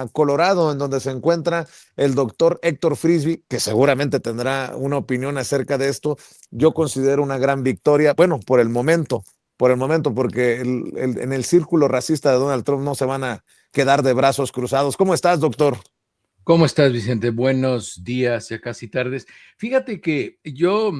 a Colorado, en donde se encuentra el doctor Héctor Frisby, que seguramente tendrá una opinión acerca de esto. Yo considero una gran victoria, bueno, por el momento, porque en el círculo racista de Donald Trump no se van a quedar de brazos cruzados. ¿Cómo estás, doctor? ¿Cómo estás, Vicente? Buenos días, ya casi tardes. Fíjate que yo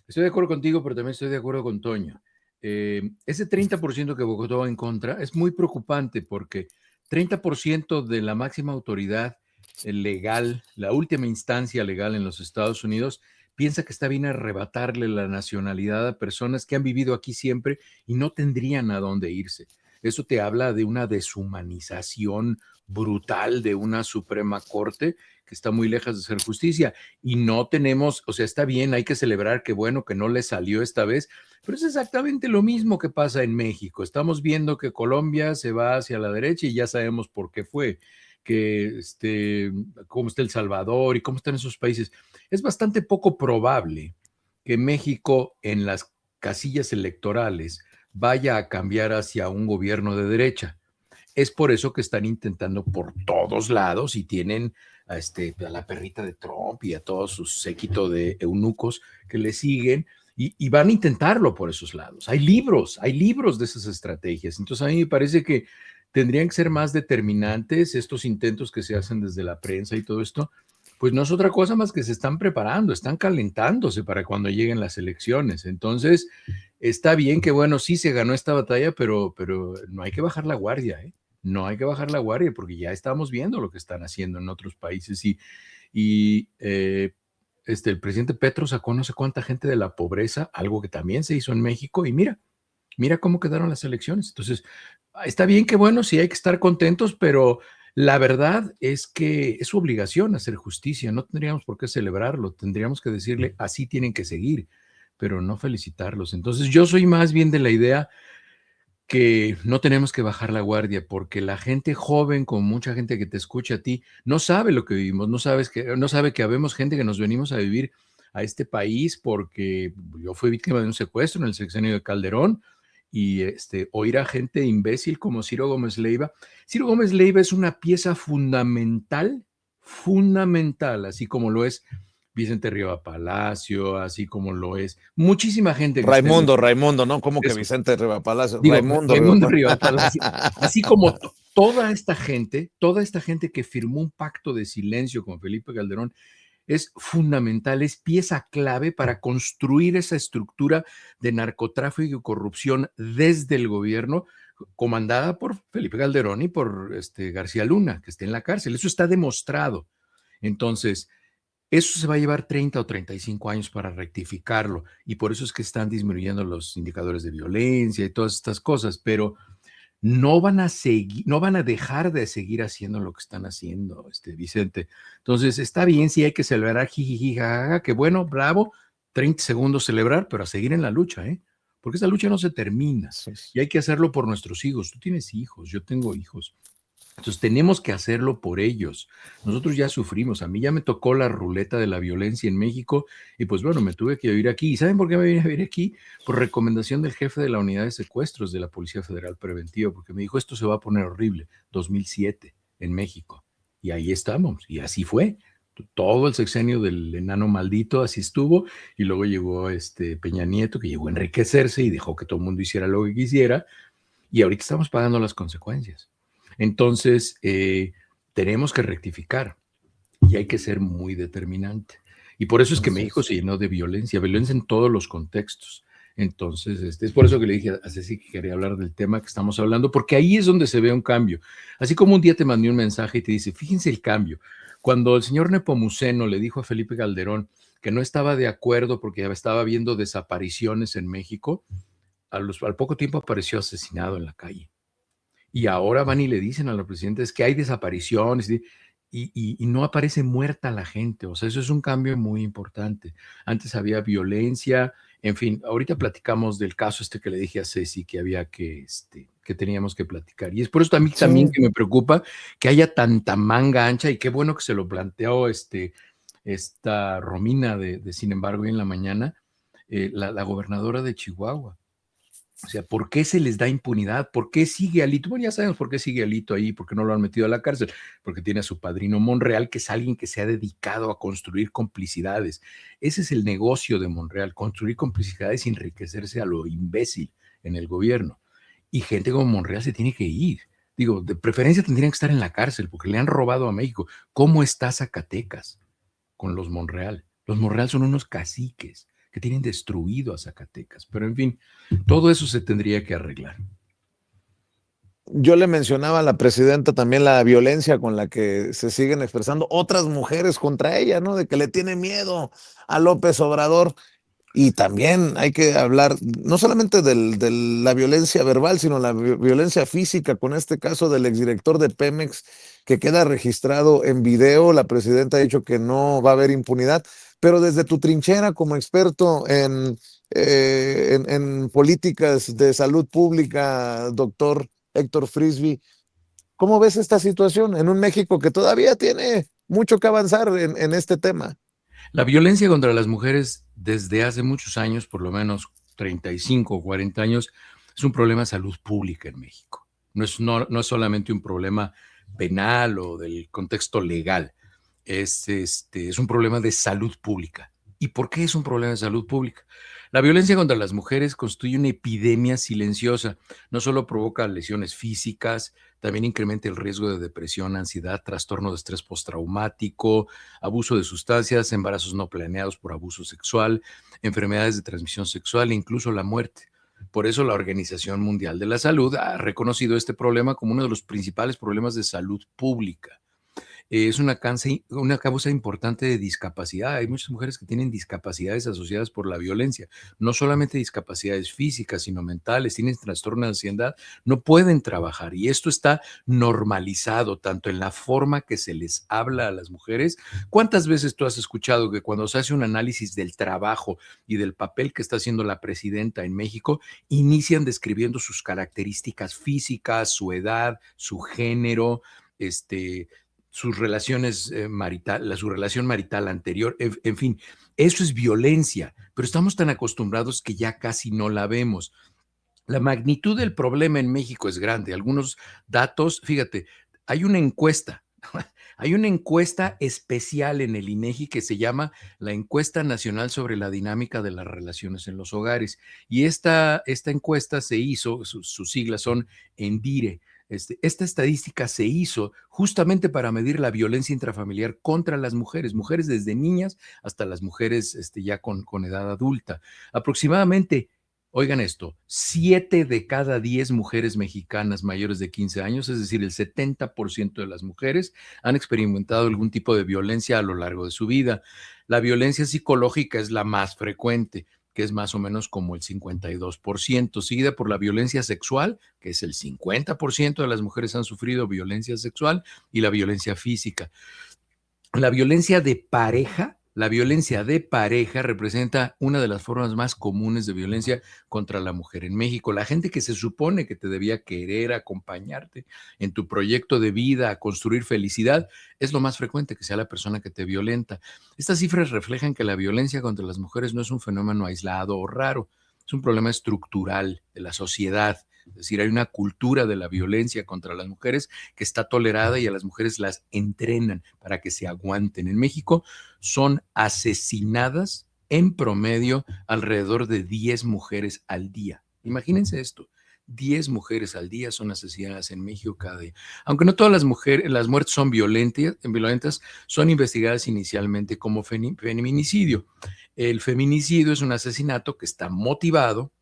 estoy de acuerdo contigo, pero también estoy de acuerdo con Toño. Ese 30% que votó en contra es muy preocupante porque 30% de la máxima autoridad legal, la última instancia legal en los Estados Unidos, piensa que está bien arrebatarle la nacionalidad a personas que han vivido aquí siempre y no tendrían a dónde irse. Eso te habla de una deshumanización brutal de una Suprema Corte que está muy lejos de ser justicia y no tenemos, o sea, está bien, hay que celebrar que bueno que no le salió esta vez, pero es exactamente lo mismo que pasa en México. Estamos viendo que Colombia se va hacia la derecha y ya sabemos por qué fue, que cómo está El Salvador y cómo están esos países. Es bastante poco probable que México en las casillas electorales vaya a cambiar hacia un gobierno de derecha. Es por eso que están intentando por todos lados y tienen a la perrita de Trump y a todo su séquito de eunucos que le siguen y van a intentarlo por esos lados. Hay libros de esas estrategias. Entonces a mí me parece que tendrían que ser más determinantes estos intentos que se hacen desde la prensa y todo esto. Pues no es otra cosa más que se están preparando, están calentándose para cuando lleguen las elecciones. Entonces, está bien que, bueno, sí se ganó esta batalla, pero no hay que bajar la guardia, ¿eh? No hay que bajar la guardia porque ya estamos viendo lo que están haciendo en otros países y el presidente Petro sacó no sé cuánta gente de la pobreza, algo que también se hizo en México y mira cómo quedaron las elecciones. Entonces, está bien que bueno, sí hay que estar contentos, pero la verdad es que es su obligación hacer justicia, no tendríamos por qué celebrarlo, tendríamos que decirle así tienen que seguir, pero no felicitarlos. Entonces, yo soy más bien de la idea que no tenemos que bajar la guardia porque la gente joven, con mucha gente que te escucha a ti, no sabe lo que vivimos, no sabe que habemos gente que nos venimos a vivir a este país porque yo fui víctima de un secuestro en el sexenio de Calderón y oír a gente imbécil como Ciro Gómez Leiva. Ciro Gómez Leiva es una pieza fundamental, fundamental, así como lo es Vicente Riva Palacio, así como lo es muchísima gente que está en Raimundo, ¿no? ¿Cómo que eso, Vicente Riva Palacio? digo, Raimundo Riva Raimundo Palacio. Riva Palacio, así como toda esta gente que firmó un pacto de silencio con Felipe Calderón, es fundamental, es pieza clave para construir esa estructura de narcotráfico y corrupción desde el gobierno, comandada por Felipe Calderón y por García Luna, que está en la cárcel. Eso está demostrado. Entonces, eso se va a llevar 30 o 35 años para rectificarlo y por eso es que están disminuyendo los indicadores de violencia y todas estas cosas, pero no van a seguir, no van a dejar de seguir haciendo lo que están haciendo, Vicente. Entonces, está bien si hay que celebrar, jijiji, jajaja, que bueno, bravo, 30 segundos celebrar, pero a seguir en la lucha, ¿eh? Porque esa lucha no se termina Sí. y hay que hacerlo por nuestros hijos. Tú tienes hijos, yo tengo hijos. Entonces tenemos que hacerlo por ellos. Nosotros ya sufrimos. A mí ya me tocó la ruleta de la violencia en México y pues bueno, me tuve que vivir aquí. ¿Y saben por qué me vine a vivir aquí? Por recomendación del jefe de la unidad de secuestros de la Policía Federal Preventiva, porque me dijo, esto se va a poner horrible. 2007 en México. Y ahí estamos. Y así fue. Todo el sexenio del enano maldito así estuvo. Y luego llegó Peña Nieto, que llegó a enriquecerse y dejó que todo el mundo hiciera lo que quisiera. Y ahorita estamos pagando las consecuencias. Entonces, tenemos que rectificar y hay que ser muy determinante. Y por eso es que México se llenó de violencia, violencia en todos los contextos. Entonces, es por eso que le dije a Ceci que quería hablar del tema que estamos hablando, porque ahí es donde se ve un cambio. Así como un día te mandé un mensaje y te dice, fíjense el cambio. Cuando el señor Nepomuceno le dijo a Felipe Calderón que no estaba de acuerdo porque estaba viendo desapariciones en México, al poco tiempo apareció asesinado en la calle. Y ahora van y le dicen a los presidentes que hay desapariciones y no aparece muerta la gente. O sea, eso es un cambio muy importante. Antes había violencia, en fin, ahorita platicamos del caso que le dije a Ceci que había que teníamos que platicar. Y es por eso también Sí. que me preocupa que haya tanta manga ancha y qué bueno que se lo planteó esta Romina Sin embargo, hoy en la mañana, la gobernadora de Chihuahua. O sea, ¿por qué se les da impunidad? ¿Por qué sigue Alito? Bueno, ya sabemos por qué sigue Alito ahí, por qué no lo han metido a la cárcel, porque tiene a su padrino Monreal, que es alguien que se ha dedicado a construir complicidades. Ese es el negocio de Monreal, construir complicidades y enriquecerse a lo imbécil en el gobierno. Y gente como Monreal se tiene que ir. Digo, de preferencia tendrían que estar en la cárcel porque le han robado a México. ¿Cómo está Zacatecas con los Monreal? Los Monreal son unos caciques que tienen destruido a Zacatecas. Pero en fin, todo eso se tendría que arreglar. Yo le mencionaba a la presidenta también la violencia con la que se siguen expresando otras mujeres contra ella, ¿no? De que le tiene miedo a López Obrador. Y también hay que hablar no solamente de la violencia verbal, sino la violencia física, con este caso del exdirector de Pemex que queda registrado en video. La presidenta ha dicho que no va a haber impunidad, pero desde tu trinchera como experto en políticas de salud pública, doctor Héctor Frisby, ¿cómo ves esta situación en un México que todavía tiene mucho que avanzar en este tema? La violencia contra las mujeres desde hace muchos años, por lo menos 35 o 40 años, es un problema de salud pública en México. No es solamente un problema penal o del contexto legal, es un problema de salud pública. ¿Y por qué es un problema de salud pública? La violencia contra las mujeres constituye una epidemia silenciosa. No solo provoca lesiones físicas, también incrementa el riesgo de depresión, ansiedad, trastorno de estrés postraumático, abuso de sustancias, embarazos no planeados por abuso sexual, enfermedades de transmisión sexual e incluso la muerte. Por eso la Organización Mundial de la Salud ha reconocido este problema como uno de los principales problemas de salud pública. Es una causa importante de discapacidad. Hay muchas mujeres que tienen discapacidades asociadas por la violencia, no solamente discapacidades físicas, sino mentales, tienen trastorno de ansiedad, no pueden trabajar y esto está normalizado tanto en la forma que se les habla a las mujeres. ¿Cuántas veces tú has escuchado que cuando se hace un análisis del trabajo y del papel que está haciendo la presidenta en México, inician describiendo sus características físicas, su edad, su género, este, sus relaciones su relación marital anterior, en fin, eso es violencia, pero estamos tan acostumbrados que ya casi no la vemos. La magnitud del problema en México es grande. Algunos datos, fíjate, hay una encuesta, hay una encuesta especial en el INEGI que se llama la Encuesta Nacional sobre la Dinámica de las Relaciones en los Hogares. Y esta encuesta se hizo, sus siglas son ENDIRE. Esta estadística se hizo justamente para medir la violencia intrafamiliar contra las mujeres, mujeres desde niñas hasta las mujeres ya con edad adulta. Aproximadamente, oigan esto, 7 de cada 10 mujeres mexicanas mayores de 15 años, es decir, el 70% de las mujeres, han experimentado algún tipo de violencia a lo largo de su vida. La violencia psicológica es la más frecuente, que es más o menos como el 52%, seguida por la violencia sexual, que es el 50% de las mujeres han sufrido violencia sexual, y la violencia física. La violencia de pareja representa una de las formas más comunes de violencia contra la mujer en México. La gente que se supone que te debía querer, acompañarte en tu proyecto de vida, a construir felicidad, es lo más frecuente que sea la persona que te violenta. Estas cifras reflejan que la violencia contra las mujeres no es un fenómeno aislado o raro, es un problema estructural de la sociedad. Es decir, hay una cultura de la violencia contra las mujeres que está tolerada y a las mujeres las entrenan para que se aguanten. En México son asesinadas en promedio alrededor de 10 mujeres al día. Imagínense esto. 10 mujeres al día son asesinadas en México cada día. Aunque no todas las muertes son violentas, son investigadas inicialmente como feminicidio. El feminicidio es un asesinato que está motivado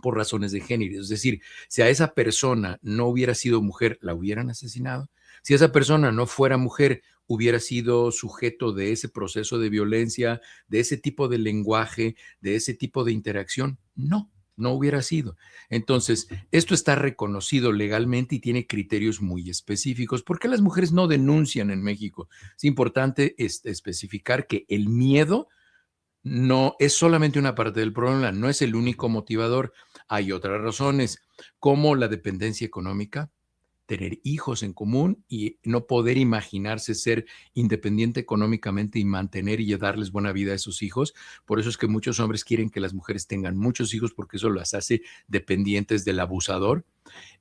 por razones de género. Es decir, si a esa persona no hubiera sido mujer, la hubieran asesinado. Si esa persona no fuera mujer, hubiera sido sujeto de ese proceso de violencia, de ese tipo de lenguaje, de ese tipo de interacción. No hubiera sido. Entonces, esto está reconocido legalmente y tiene criterios muy específicos. ¿Por qué las mujeres no denuncian en México? Es importante especificar que el miedo no es solamente una parte del problema, no es el único motivador. Hay otras razones, como la dependencia económica, tener hijos en común y no poder imaginarse ser independiente económicamente y mantener y darles buena vida a esos hijos. Por eso es que muchos hombres quieren que las mujeres tengan muchos hijos porque eso las hace dependientes del abusador.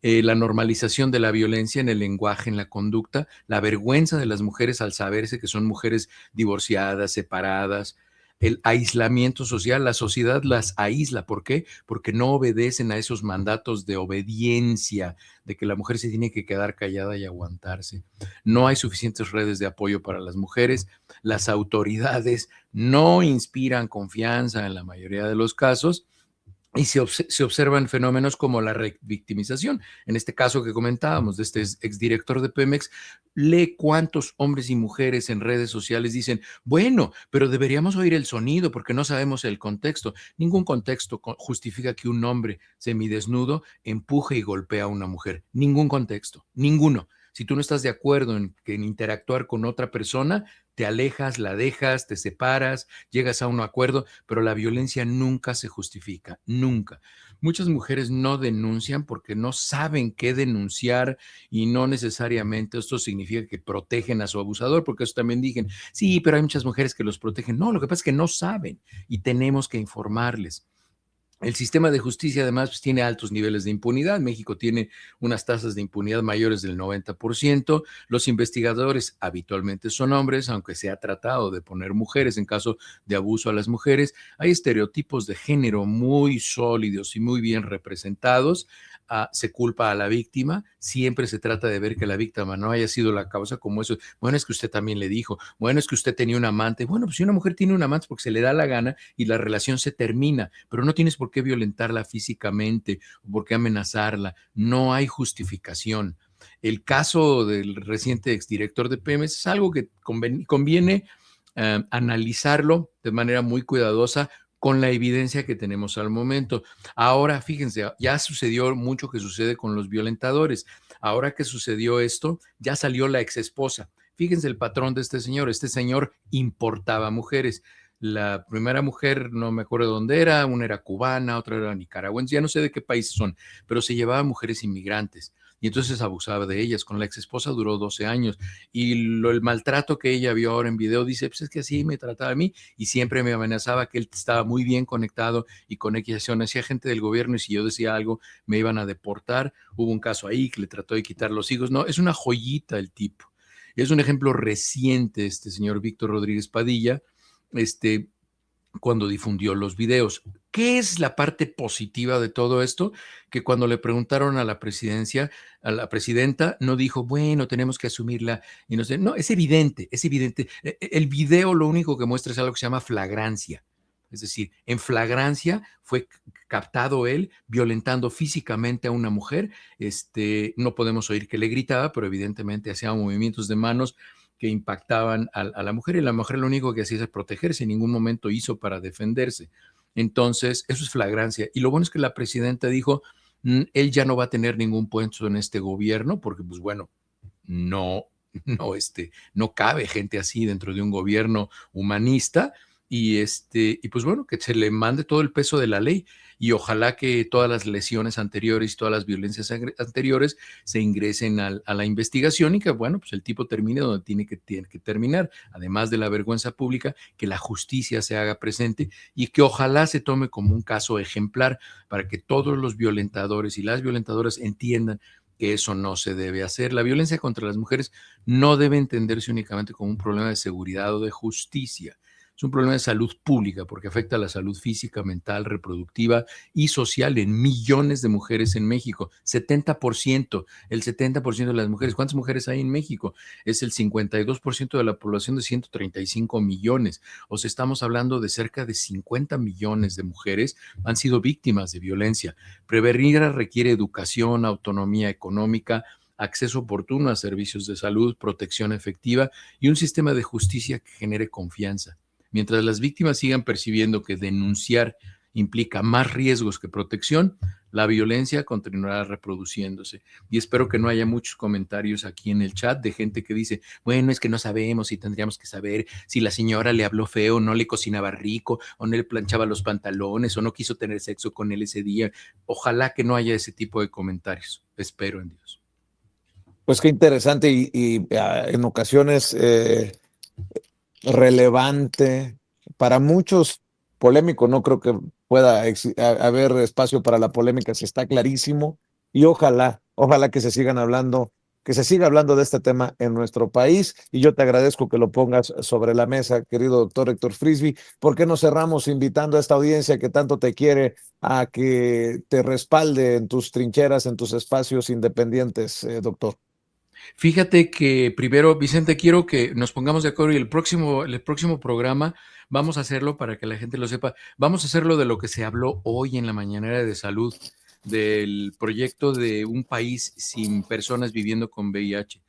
La normalización de la violencia en el lenguaje, en la conducta, la vergüenza de las mujeres al saberse que son mujeres divorciadas, separadas, el aislamiento social, la sociedad las aísla. ¿Por qué? Porque no obedecen a esos mandatos de obediencia, de que la mujer se tiene que quedar callada y aguantarse. No hay suficientes redes de apoyo para las mujeres. Las autoridades no inspiran confianza en la mayoría de los casos y se observan fenómenos como la revictimización. En este caso que comentábamos de este exdirector de Pemex, lee cuántos hombres y mujeres en redes sociales dicen, bueno, pero deberíamos oír el sonido porque no sabemos el contexto. Ningún contexto justifica que un hombre semidesnudo empuje y golpee a una mujer. Ningún contexto, ninguno. Si tú no estás de acuerdo en interactuar con otra persona, te alejas, la dejas, te separas, llegas a un acuerdo, pero la violencia nunca se justifica, nunca. Muchas mujeres no denuncian porque no saben qué denunciar y no necesariamente esto significa que protegen a su abusador, porque eso también dicen, sí, pero hay muchas mujeres que los protegen. No, lo que pasa es que no saben y tenemos que informarles. El sistema de justicia, además, pues, tiene altos niveles de impunidad. México tiene unas tasas de impunidad mayores del 90%. Los investigadores habitualmente son hombres, aunque se ha tratado de poner mujeres en caso de abuso a las mujeres. Hay estereotipos de género muy sólidos y muy bien representados. Se culpa a la víctima. Siempre se trata de ver que la víctima no haya sido la causa, como eso. Bueno, es que usted también le dijo. Bueno, es que usted tenía un amante. Bueno, pues si una mujer tiene un amante es porque se le da la gana y la relación se termina, pero no tienes por qué violentarla físicamente o por qué amenazarla. No hay justificación. El caso del reciente exdirector de Pemex es algo que conviene analizarlo de manera muy cuidadosa con la evidencia que tenemos al momento. Ahora, fíjense, ya sucedió mucho que sucede con los violentadores. Ahora que sucedió esto, ya salió la exesposa. Fíjense el patrón de este señor. Este señor importaba mujeres. La primera mujer, no me acuerdo dónde era, una era cubana, otra era nicaragüense, ya no sé de qué países son, pero se llevaba mujeres inmigrantes y entonces abusaba de ellas. Con la ex esposa duró 12 años y el maltrato que ella vio ahora en video, dice, pues es que así me trataba a mí y siempre me amenazaba que él estaba muy bien conectado y con X hacía gente del gobierno y si yo decía algo me iban a deportar. Hubo un caso ahí que le trató de quitar los hijos. No, es una joyita el tipo. Es un ejemplo reciente este señor Víctor Rodríguez Padilla, cuando difundió los videos. ¿Qué es la parte positiva de todo esto? Que cuando le preguntaron a la presidencia, a la presidenta, no dijo, bueno, tenemos que asumirla y no sé, no, es evidente, es evidente. El video lo único que muestra es algo que se llama flagrancia. Es decir, en flagrancia fue captado él violentando físicamente a una mujer. No podemos oír que le gritaba, pero evidentemente hacía movimientos de manos que impactaban a la mujer y la mujer lo único que hacía es protegerse, en ningún momento hizo para defenderse. Entonces, eso es flagrancia. Y lo bueno es que la presidenta dijo, él ya no va a tener ningún puesto en este gobierno porque, pues bueno, no, no cabe gente así dentro de un gobierno humanista y pues bueno, que se le mande todo el peso de la ley y ojalá que todas las lesiones anteriores y todas las violencias anteriores se ingresen a la investigación y que bueno, pues el tipo termine donde tiene que terminar, además de la vergüenza pública, que la justicia se haga presente y que ojalá se tome como un caso ejemplar para que todos los violentadores y las violentadoras entiendan que eso no se debe hacer. La violencia contra las mujeres no debe entenderse únicamente como un problema de seguridad o de justicia. Es un problema de salud pública porque afecta a la salud física, mental, reproductiva y social en millones de mujeres en México. 70%, el 70% de las mujeres. ¿Cuántas mujeres hay en México? Es el 52% de la población de 135 millones. O sea, estamos hablando de cerca de 50 millones de mujeres han sido víctimas de violencia. Prevenir requiere educación, autonomía económica, acceso oportuno a servicios de salud, protección efectiva y un sistema de justicia que genere confianza. Mientras las víctimas sigan percibiendo que denunciar implica más riesgos que protección, la violencia continuará reproduciéndose. Y espero que no haya muchos comentarios aquí en el chat de gente que dice, bueno, es que no sabemos si tendríamos que saber si la señora le habló feo, no le cocinaba rico, o no le planchaba los pantalones, o no quiso tener sexo con él ese día. Ojalá que no haya ese tipo de comentarios. Espero en Dios. Pues qué interesante y en ocasiones relevante, para muchos polémico, no creo que pueda haber espacio para la polémica, si está clarísimo, y ojalá que se sigan hablando, que se siga hablando de este tema en nuestro país, y yo te agradezco que lo pongas sobre la mesa, querido doctor Héctor Frisby. ¿Por qué no cerramos invitando a esta audiencia que tanto te quiere a que te respalde en tus trincheras, en tus espacios independientes, doctor? Fíjate que primero, Vicente, quiero que nos pongamos de acuerdo y el próximo programa vamos a hacerlo para que la gente lo sepa. Vamos a hacerlo de lo que se habló hoy en la mañanera de salud, del proyecto de un país sin personas viviendo con VIH.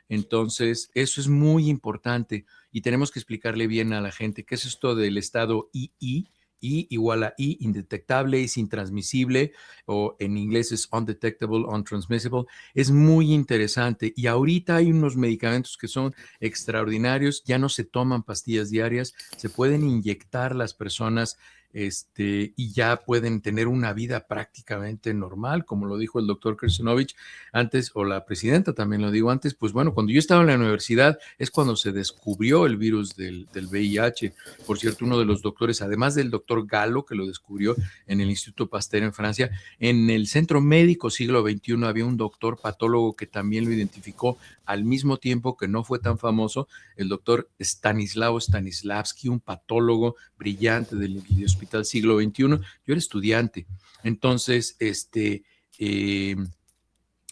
Entonces, eso es muy importante y tenemos que explicarle bien a la gente qué es esto del estado II. I igual a I, indetectable, es intransmisible, o en inglés es undetectable, untransmissible. Es muy interesante y ahorita hay unos medicamentos que son extraordinarios, ya no se toman pastillas diarias, se pueden inyectar las personas y ya pueden tener una vida prácticamente normal, como lo dijo el doctor Krestinovich antes, o la presidenta también lo digo antes. Pues bueno, cuando yo estaba en la universidad es cuando se descubrió el virus del VIH. Por cierto, uno de los doctores, además del doctor Galo, que lo descubrió en el Instituto Pasteur en Francia, en el Centro Médico Siglo XXI había un doctor patólogo que también lo identificó al mismo tiempo, que no fue tan famoso, el doctor Stanislao Stanislavski, un patólogo brillante del Hospital Siglo XXI. Yo era estudiante. Entonces, eh,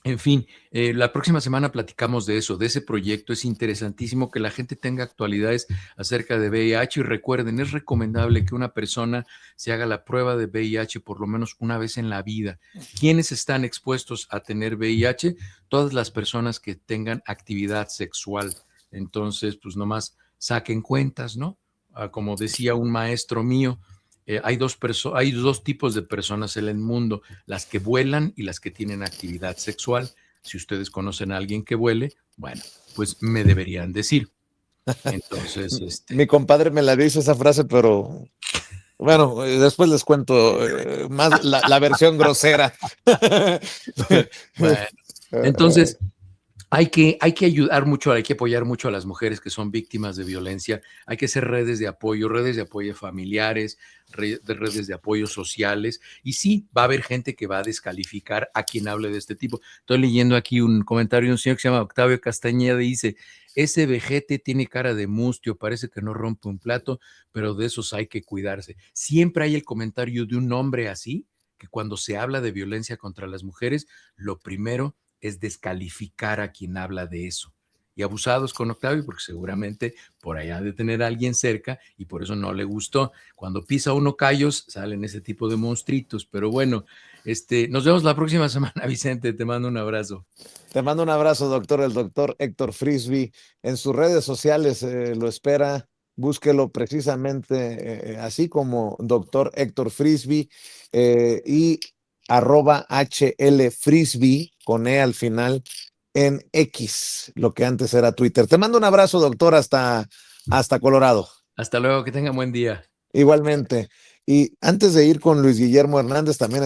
en fin, la próxima semana platicamos de eso, de ese proyecto. Es interesantísimo que la gente tenga actualidades acerca de VIH y recuerden, es recomendable que una persona se haga la prueba de VIH por lo menos una vez en la vida. ¿Quiénes están expuestos a tener VIH? Todas las personas que tengan actividad sexual. Entonces, pues nomás saquen cuentas, ¿no? Como decía un maestro mío, hay dos tipos de personas en el mundo, las que vuelan y las que tienen actividad sexual. Si ustedes conocen a alguien que vuele, bueno, pues me deberían decir. Entonces, Mi compadre me la dice esa frase, pero bueno, después les cuento más la versión grosera. bueno, entonces hay que ayudar mucho, hay que apoyar mucho a las mujeres que son víctimas de violencia. Hay que hacer redes de apoyo familiares, redes de apoyo sociales. Y sí, va a haber gente que va a descalificar a quien hable de este tipo. Estoy leyendo aquí un comentario de un señor que se llama Octavio Castañeda y dice: ese vejete tiene cara de mustio, parece que no rompe un plato, pero de esos hay que cuidarse. Siempre hay el comentario de un hombre así, que cuando se habla de violencia contra las mujeres, lo primero es descalificar a quien habla de eso. Y abusados con Octavio, porque seguramente por allá ha de tener a alguien cerca y por eso no le gustó. Cuando pisa uno callos, salen ese tipo de monstruitos. Pero bueno, nos vemos la próxima semana, Vicente. Te mando un abrazo. Te mando un abrazo, doctor. El doctor Héctor Frisby en sus redes sociales lo espera. Búsquelo precisamente así como doctor Héctor Frisby y arroba HL Frisby con E al final en X, lo que antes era Twitter. Te mando un abrazo, doctor, hasta Colorado. Hasta luego, que tengan buen día. Igualmente. Y antes de ir con Luis Guillermo Hernández, también